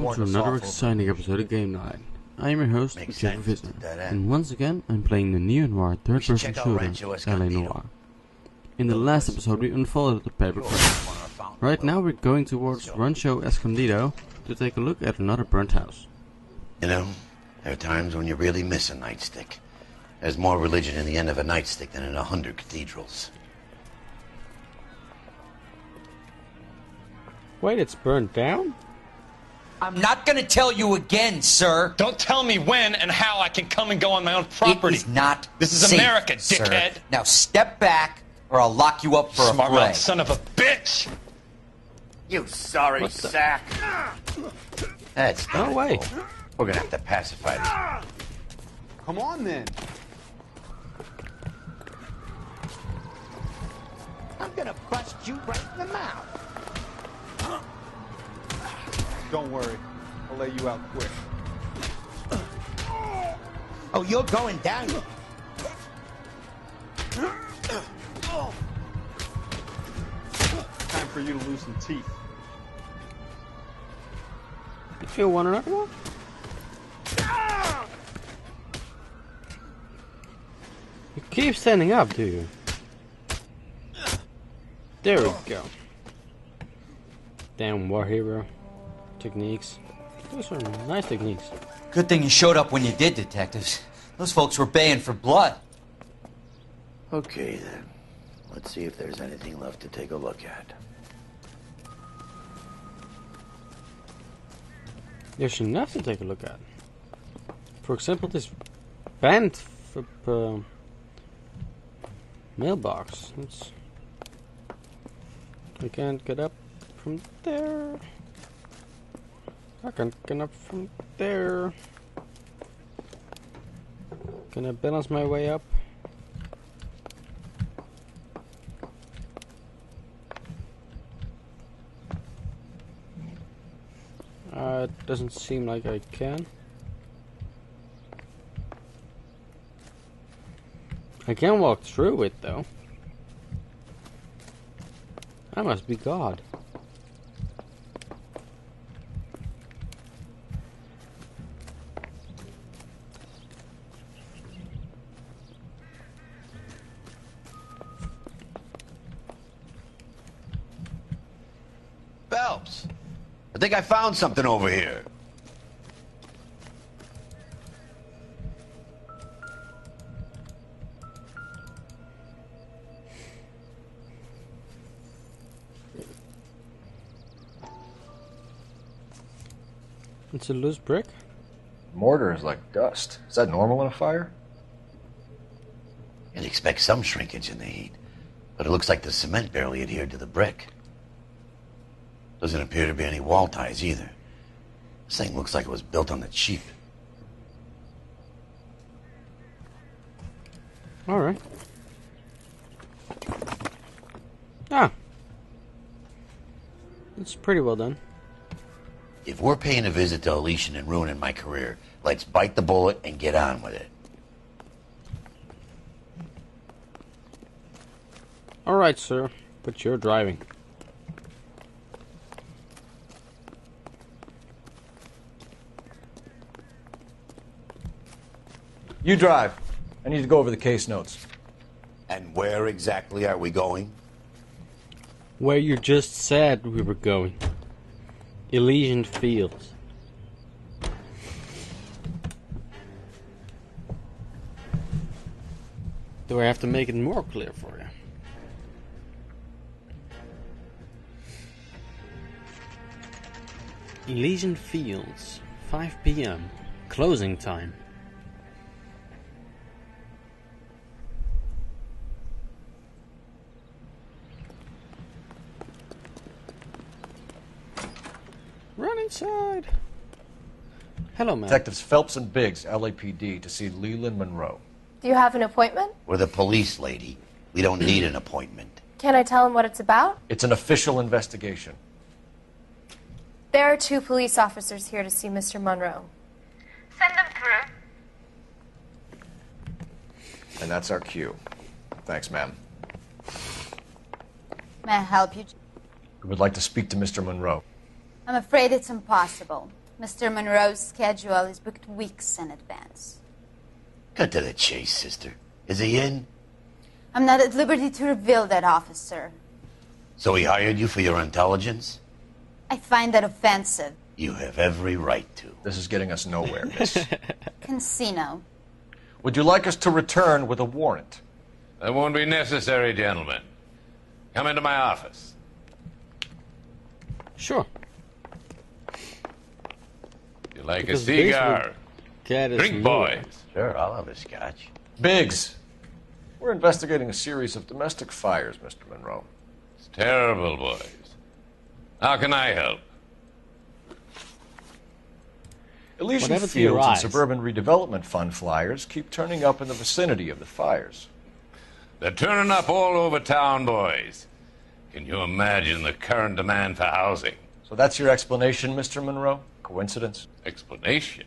welcome to another exciting episode of Game Night. I am your host, Visser, and once again I'm playing the Noire third-person shooter, Noire. In the last episode we unfolded the paper craft. Right now we're going towards Rancho Escondido to take a look at another burnt house. You know, there are times when you really miss a nightstick. There's more religion in the end of a nightstick than in 100 cathedrals. Wait, it's burnt down? I'm not gonna tell you again, sir. Don't tell me when and how I can come and go on my own property. It is not This is safe, America, dickhead. Sir. Now step back, or I'll lock you up for a Smart fray. mouth son of a bitch! You sorry sack. That's not No way. cool. We're gonna have to pacify this. Come on, then. I'm gonna bust you right in the mouth. Don't worry. I'll lay you out quick. Oh, you're going down. Time for you to lose some teeth. You feel one another one? You keep standing up, do you? There we go. Damn war hero. Techniques. Those are nice techniques. Good thing you showed up when you did, detectives. Those folks were baying for blood. Okay, then. Let's see if there's anything left to take a look at. There's enough to take a look at. For example, this band mailbox. I can't get up from there. I can't get up from there. Can I balance my way up? It doesn't seem like I can. I can walk through it though. I must be God. Phelps, I think I found something over here. It's a loose brick. Mortar is like dust. Is that normal in a fire? You'd expect some shrinkage in the heat, but it looks like the cement barely adhered to the brick. Doesn't appear to be any wall ties either. This thing looks like it was built on the cheap. Alright. Ah. It's pretty well done. If we're paying a visit to Elysian and ruining my career, let's bite the bullet and get on with it. Alright, sir. But you're driving. You drive. I need to go over the case notes. And where exactly are we going? Where you just said we were going. Elysian Fields. Do I have to make it more clear for you? Elysian Fields, 5 p.m. Closing time. Run inside. Hello, man. Detectives Phelps and Biggs, LAPD, to see Leland Monroe. Do you have an appointment? We're the police, lady. We don't need an appointment. Can I tell him what it's about? It's an official investigation. There are 2 police officers here to see Mr. Monroe. Send them through. And that's our cue. Thanks, ma'am. May I help you? We would like to speak to Mr. Monroe. I'm afraid it's impossible. Mr. Monroe's schedule is booked weeks in advance. Cut to the chase, sister. Is he in? I'm not at liberty to reveal that, officer. So he hired you for your intelligence? I find that offensive. You have every right to. This is getting us nowhere, miss. Casino. Would you like us to return with a warrant? That won't be necessary, gentlemen. Come into my office. Sure. You like Because a cigar? Drink, boys. Sure, I'll have a scotch. Biggs, we're investigating a series of domestic fires, Mr. Monroe. It's terrible, boys. How can I help? Elysian Whatever to your Fields and eyes. Suburban Redevelopment Fund flyers keep turning up in the vicinity of the fires. They're turning up all over town, boys. Can you imagine the current demand for housing? So that's your explanation, Mr. Monroe? Coincidence? Explanation?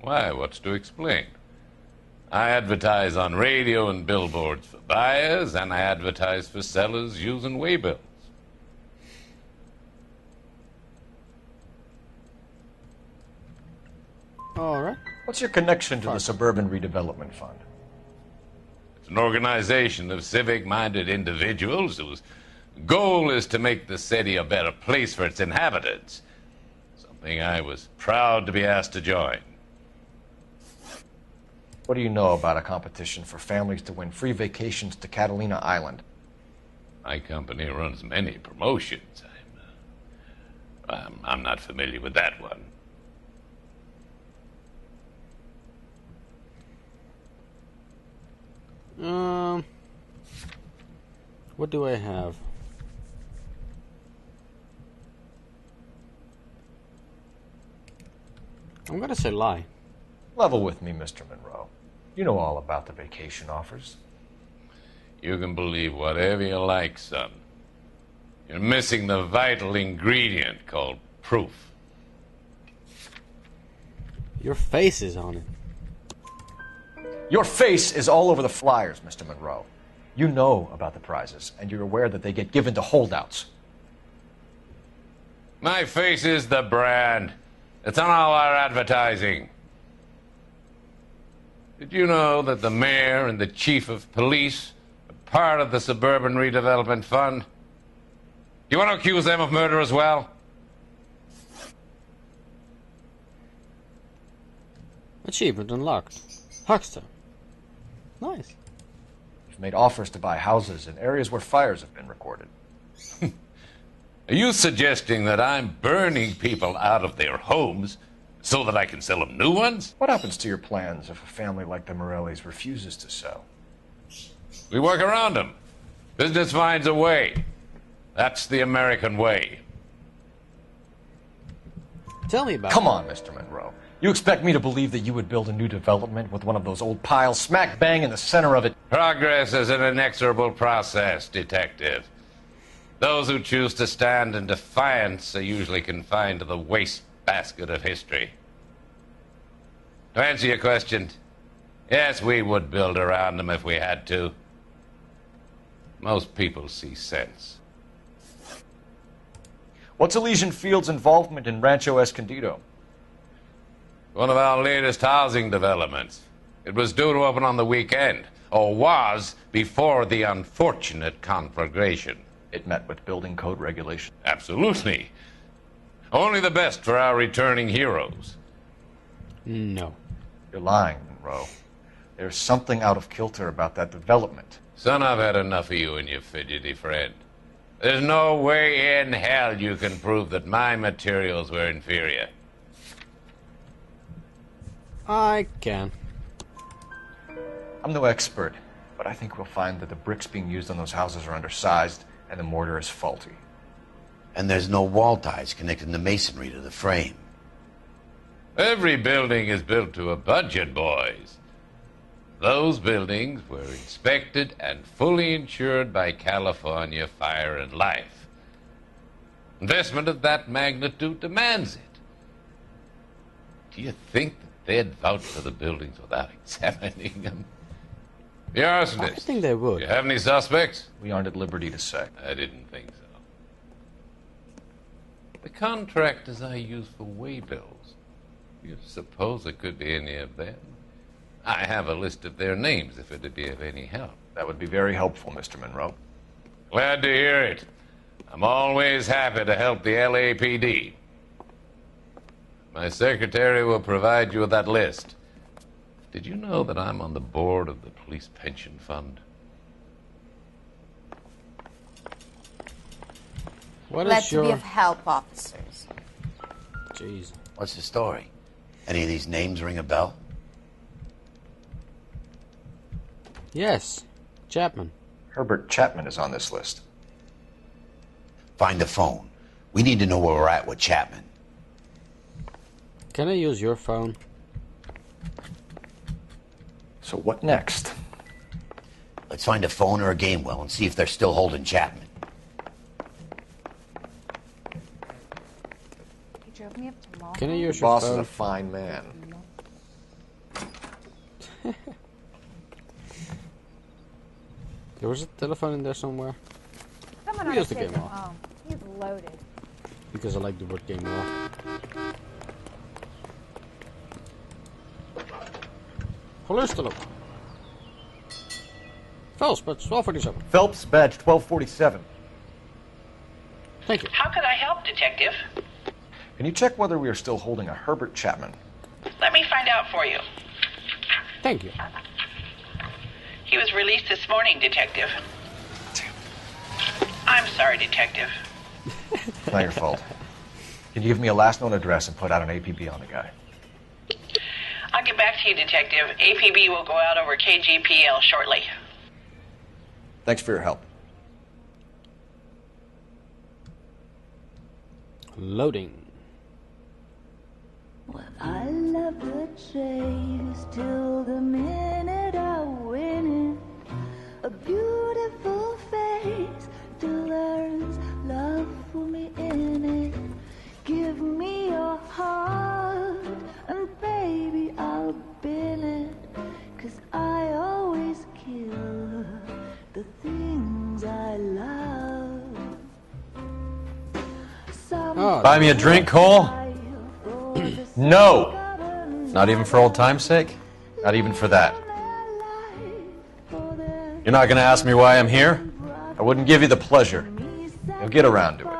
Why, what's to explain? I advertise on radio and billboards for buyers, and I advertise for sellers using waybills. All right. What's your connection to the Suburban Redevelopment Fund? It's an organization of civic-minded individuals whose goal is to make the city a better place for its inhabitants. Something I was proud to be asked to join. What do you know about a competition for families to win free vacations to Catalina Island? My company runs many promotions. I'm not familiar with that one. What do I have? I'm gonna say lie. Level with me, Mr. Monroe. You know all about the vacation offers. You can believe whatever you like, son. You're missing the vital ingredient called proof. Your face is on it. Your face is all over the flyers, Mr. Monroe. You know about the prizes, and you're aware that they get given to holdouts. My face is the brand. It's on all our advertising. Did you know that the mayor and the chief of police are part of the Suburban Redevelopment Fund? Do you want to accuse them of murder as well? Achievement unlocked. Huckster. Nice. You've made offers to buy houses in areas where fires have been recorded. Are you suggesting that I'm burning people out of their homes so that I can sell them new ones? What happens to your plans if a family like the Morellis refuses to sell? We work around them. Business finds a way. That's the American way. Tell me about Come on, Mr. Monroe. You expect me to believe that you would build a new development with one of those old piles smack bang in the center of it? Progress is an inexorable process, detective. Those who choose to stand in defiance are usually confined to the wastebasket of history. To answer your question, yes, we would build around them if we had to. Most people see sense. What's Elysian Fields' involvement in Rancho Escondido? One of our latest housing developments. It was due to open on the weekend, or was before the unfortunate conflagration. It met with building code regulations. Absolutely. Only the best for our returning heroes. No. You're lying, Monroe. There's something out of kilter about that development. Son, I've had enough of you and your fidgety friend. There's no way in hell you can prove that my materials were inferior. I can. I'm no expert, but I think we'll find that the bricks being used on those houses are undersized and the mortar is faulty. And there's no wall ties connecting the masonry to the frame. Every building is built to a budget, boys. Those buildings were inspected and fully insured by California Fire and Life. Investment of that magnitude demands it. Do you think that they'd vouch for the buildings without examining them? The arsonist. I think they would. You have any suspects? We aren't at liberty to say. I didn't think so. The contractors I use for waybills. You suppose it could be any of them? I have a list of their names if it'd be of any help. That would be very helpful, Mr. Monroe. Glad to hear it. I'm always happy to help the LAPD. My secretary will provide you with that list. Did you know that I'm on the board of the police pension fund? Glad to be of help, officers. Jeez. What's the story? Any of these names ring a bell? Yes. Chapman. Herbert Chapman is on this list. Find the phone. We need to know where we're at with Chapman. Can I use your phone? So what next? Let's find a phone or a game well and see if they're still holding Chapman. You drove me up to Mall. Can I use Your your boss is phone? a fine man. There was a telephone in there somewhere. Someone Use the game him off. home. He's loaded. Because I like the word game more. Gelustelijk. Phelps, badge 1247. Phelps, badge 1247. Thank you. How could I help, Detective? Can you check whether we are still holding a Herbert Chapman? Let me find out for you. Thank you. He was released this morning, Detective. I'm sorry, Detective. Not your fault. Can you give me a last known address and put out an APB on the guy? I'll get back to you, Detective. APB will go out over KGPL shortly. Thanks for your help. Loading. Well, I love the chase till the minute I win it. A beautiful face still earns love for me in it. Give me your heart and baby I'll bill it. 'Cause I always kill the things I love. Buy me a drink, Cole? No! Not even for old time's sake? Not even for that. You're not going to ask me why I'm here? I wouldn't give you the pleasure. You'll get around to it.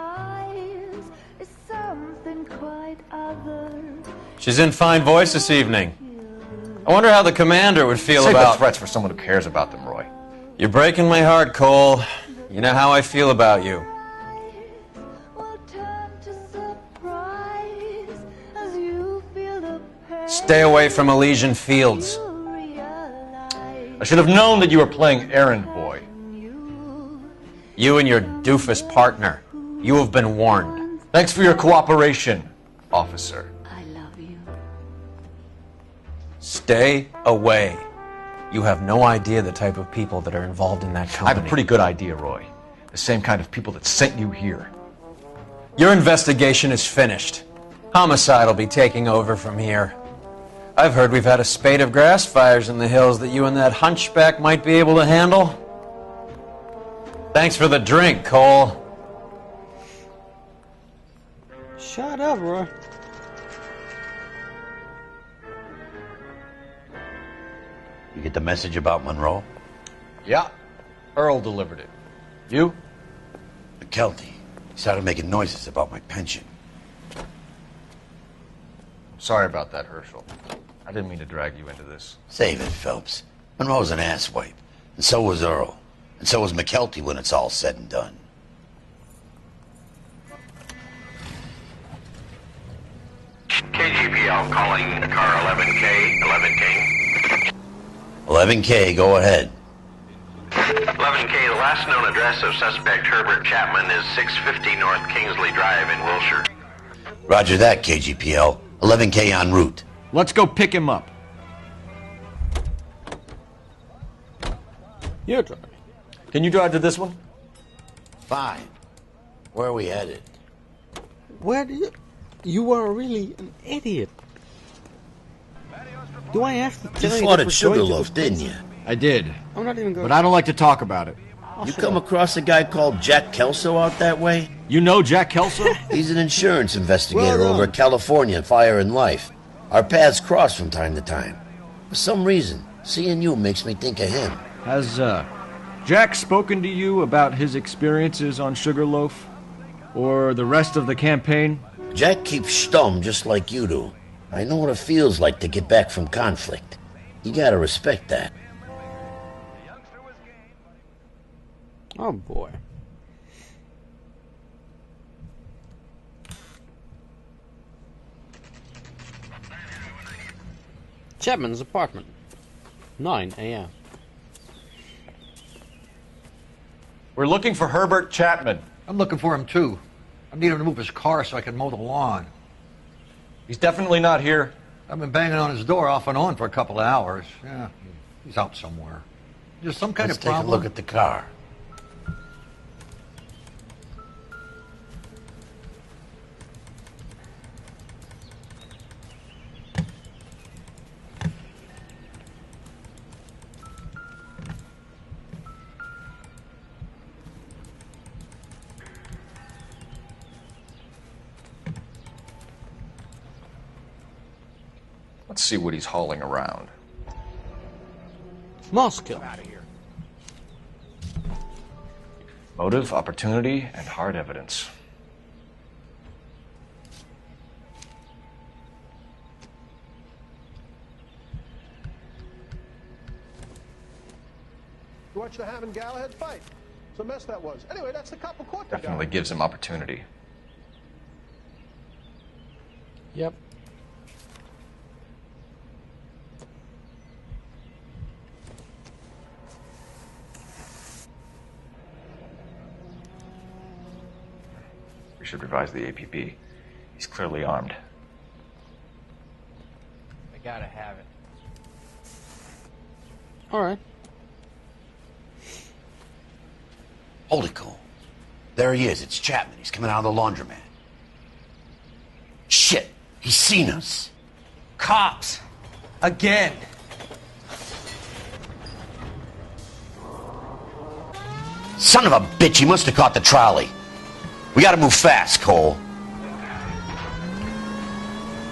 She's in fine voice this evening. I wonder how the commander would feel about... Save the threats for someone who cares about them, Roy. You're breaking my heart, Cole. You know how I feel about you. Stay away from Elysian Fields. I should have known that you were playing errand boy. You and your doofus partner. You have been warned. Thanks for your cooperation, officer. I love you. Stay away. You have no idea the type of people that are involved in that company. I have a pretty good idea, Roy. The same kind of people that sent you here. Your investigation is finished. Homicide will be taking over from here. I've heard we've had a spate of grass fires in the hills that you and that hunchback might be able to handle. Thanks for the drink, Cole. Shut up, Roy. You get the message about Monroe? Yeah. Earl delivered it. You? McKelty. He started making noises about my pension. Sorry about that, Herschel. I didn't mean to drag you into this. Save it, Phelps. Monroe's an asswipe. And so was Earl. And so was McKelty when it's all said and done. KGPL calling car 11K, 11K. 11K, go ahead. 11K, the last known address of suspect Herbert Chapman is 650 North Kingsley Drive in Wilshire. Roger that, KGPL. 11K en route. Let's go pick him up. You're driving. Can you drive to this one? Fine. Where are we headed? Where do you... You are really an idiot. Do I have to tell You you fought that at we're going to Sugarloaf, this didn't place? you? I did. I'm not even going... But I don't like to talk about it. You come across a guy called Jack Kelso out that way? You know Jack Kelso? He's an insurance investigator over at California Fire and Life. Our paths cross from time to time. For some reason, seeing you makes me think of him. Has, Jack spoken to you about his experiences on Sugarloaf? Or the rest of the campaign? Jack keeps stum just like you do. I know what it feels like to get back from conflict. You gotta respect that. Oh boy. Chapman's apartment. 9 a.m. We're looking for Herbert Chapman. I'm looking for him too. I need him to move his car so I can mow the lawn. He's definitely not here. I've been banging on his door off and on for a couple of hours. Yeah, he's out somewhere. There's some kind Let's of problem. take a look at the car. Let's see what he's hauling around. Moscow. Motive, opportunity, and hard evidence. You watched the Hammond Galahad fight. It's a mess that was. Anyway, that's the cop who caught the Definitely guy. gives him opportunity. Yep. We should revise the APB. He's clearly armed. I gotta have it. Alright. Hold it, Cole. There he is. It's Chapman. He's coming out of the laundromat. Shit! He's seen us. Cops! Again! Son of a bitch, he must have caught the trolley. We gotta move fast, Cole.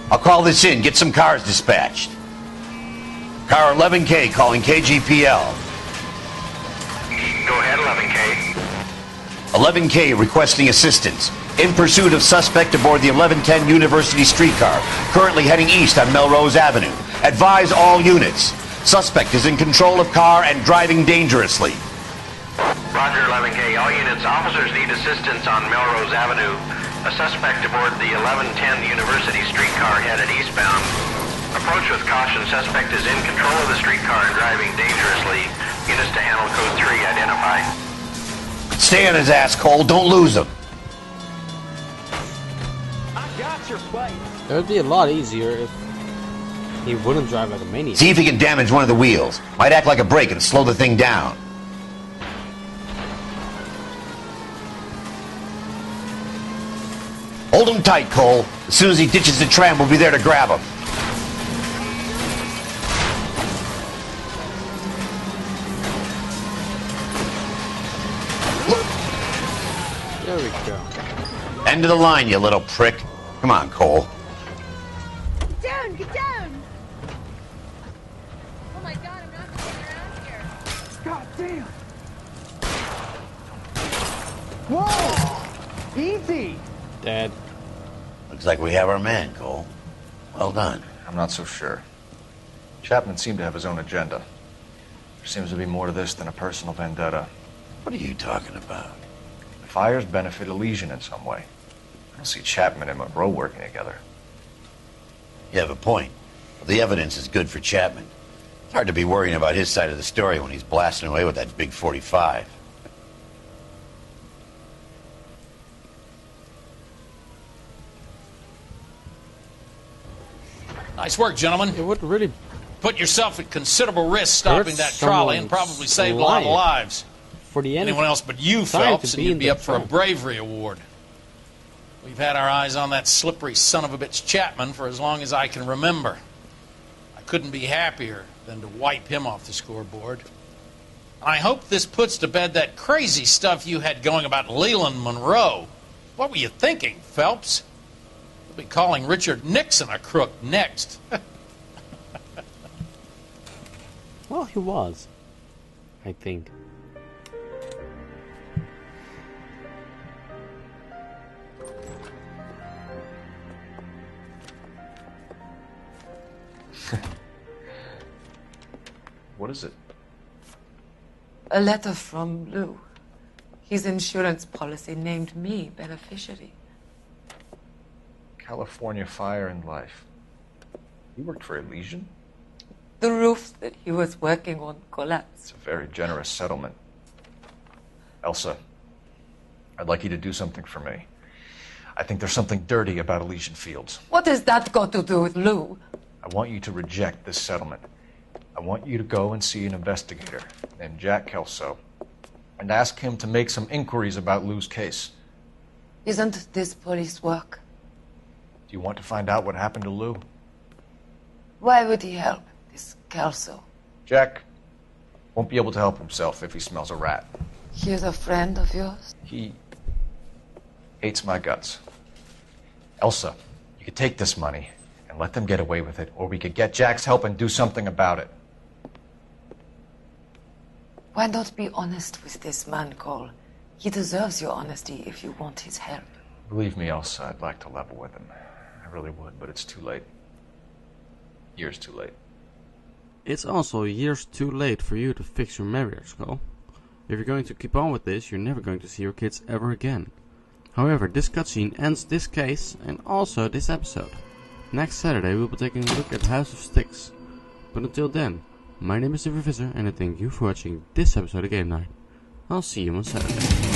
I'll call this in. Get some cars dispatched. Car 11K calling KGPL. Go ahead, 11K. 11K requesting assistance. In pursuit of suspect aboard the 1110 University streetcar, currently heading east on Melrose Avenue. Advise all units. Suspect is in control of car and driving dangerously. Roger, 11K. All units, officers need assistance on Melrose Avenue. A suspect aboard the 1110 University streetcar headed eastbound. Approach with caution. Suspect is in control of the streetcar and driving dangerously. Units to handle code 3 identified. Stay on his ass, Cole. Don't lose him. I got your fight. It would be a lot easier if he wouldn't drive like a maniac. See if he can damage one of the wheels. Might act like a brake and slow the thing down. Hold him tight, Cole. As soon as he ditches the tram, we'll be there to grab him. There we go. End of the line, you little prick. Come on, Cole. Get down! Get down! Oh my god, I'm not going around here. God damn. Whoa! Easy. Dead. Looks like we have our man, Cole. Well done. I'm not so sure. Chapman seemed to have his own agenda. There seems to be more to this than a personal vendetta. What are you talking about? The fires benefit Elysian in some way. I don't see Chapman and Monroe working together. You have a point. Well, the evidence is good for Chapman. It's hard to be worrying about his side of the story when he's blasting away with that big 45. Nice work, gentlemen. It would really put yourself at considerable risk stopping that trolley and probably saved a lot of lives. For the Anyone else but you, Phelps, and you'd be up for a bravery award. We've had our eyes on that slippery son of a bitch Chapman for as long as I can remember. I couldn't be happier than to wipe him off the scoreboard. I hope this puts to bed that crazy stuff you had going about Leland Monroe. What were you thinking, Phelps? You'll be calling Richard Nixon a crook next. Well, he was, I think. What is it? A letter from Lou. His insurance policy named me beneficiary. California Fire and Life. You worked for Elysian? The roof that he was working on collapsed. It's a very generous settlement. Elsa, I'd like you to do something for me. I think there's something dirty about Elysian Fields. What has that got to do with Lou? I want you to reject this settlement. I want you to go and see an investigator named Jack Kelso and ask him to make some inquiries about Lou's case. Isn't this police work? Do you want to find out what happened to Lou? Why would he help, this Kelso? Jack won't be able to help himself if he smells a rat. He is a friend of yours? He hates my guts. Elsa, you could take this money and let them get away with it, or we could get Jack's help and do something about it. Why not be honest with this man, Cole? He deserves your honesty if you want his help. Believe me, Elsa, I'd like to level with him. I really would, but it's too late. Years too late. It's also years too late for you to fix your marriage, Cole. If you're going to keep on with this, you're never going to see your kids ever again. However, this cutscene ends this case and also this episode. Next Saturday we'll be taking a look at House of Sticks. But until then, my name is Visser and I thank you for watching this episode of Game Night. I'll see you on Saturday.